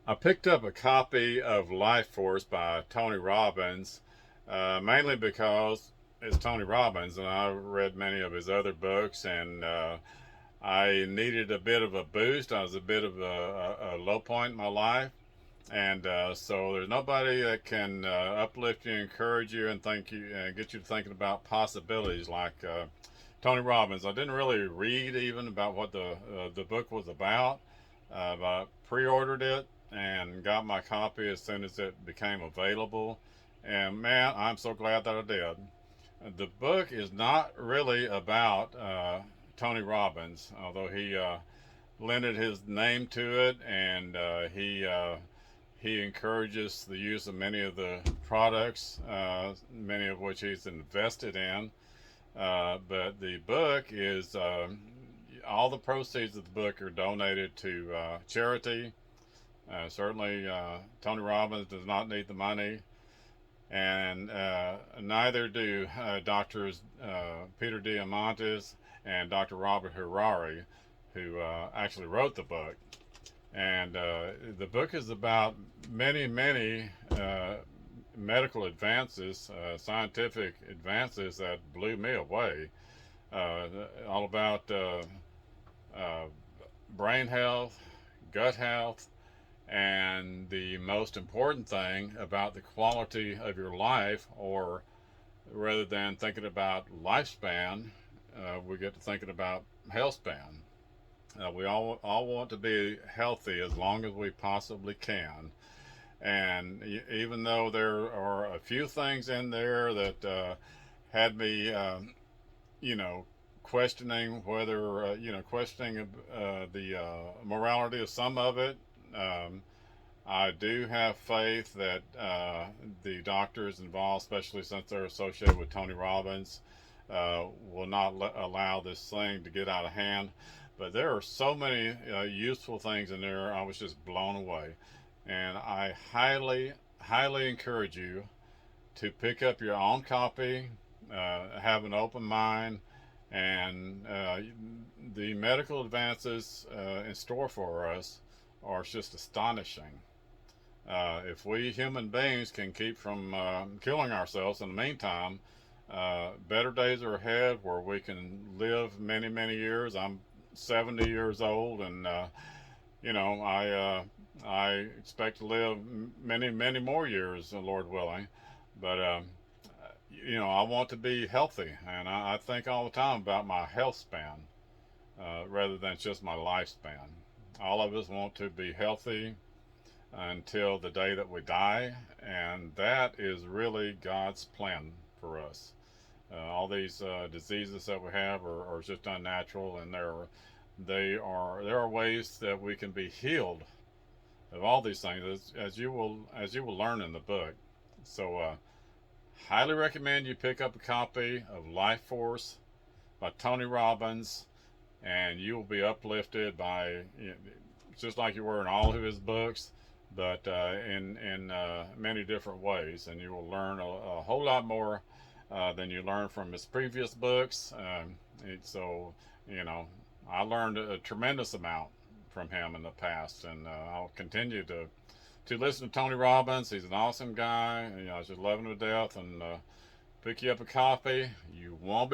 I picked up a copy of Life Force by Tony Robbins, mainly because it's Tony Robbins, and I read many of his other books, and I needed a bit of a boost. I was a bit of a low point in my life, and so there's nobody that can uplift you, encourage you, and think you, get you thinking about possibilities like Tony Robbins. I didn't really read even about what the book was about, but I pre-ordered it and got my copy as soon as it became available. And man, I'm so glad that I did. The book is not really about Tony Robbins, although he lended his name to it, and he encourages the use of many of the products, many of which he's invested in. But the book is all the proceeds of the book are donated to charity. Certainly, Tony Robbins does not need the money, and neither do doctors Peter Diamandis and Dr. Robert Harari, who actually wrote the book. And the book is about many medical advances, scientific advances that blew me away. Uh, all about uh, brain health, gut health, and the most important thing about the quality of your life, or rather than thinking about lifespan, we get to thinking about health span. We all want to be healthy as long as we possibly can. And even though there are a few things in there that had me, you know, questioning whether, questioning the morality of some of it, um, I do have faith that the doctors involved, especially since they're associated with Tony Robbins, will not allow this thing to get out of hand. But there are so many useful things in there. I was just blown away. And I highly encourage you to pick up your own copy, have an open mind, and the medical advances in store for us are just astonishing. If we human beings can keep from killing ourselves in the meantime, better days are ahead where we can live many years. I'm 70 years old, and I expect to live many more years, Lord willing. But I want to be healthy, and I think all the time about my health span rather than just my lifespan. All of us want to be healthy until the day that we die, and that is really God's plan for us. All these diseases that we have are just unnatural, and there are ways that we can be healed of all these things, as you will learn in the book. So, highly recommend you pick up a copy of Life Force by Tony Robbins, and you will be uplifted by, just like you were in all of his books, but in many different ways, and you will learn a whole lot more than you learned from his previous books. So, you know, I learned a tremendous amount from him in the past, and I'll continue to listen to Tony Robbins. He's an awesome guy. I just love him to death, and pick you up a copy. You won't be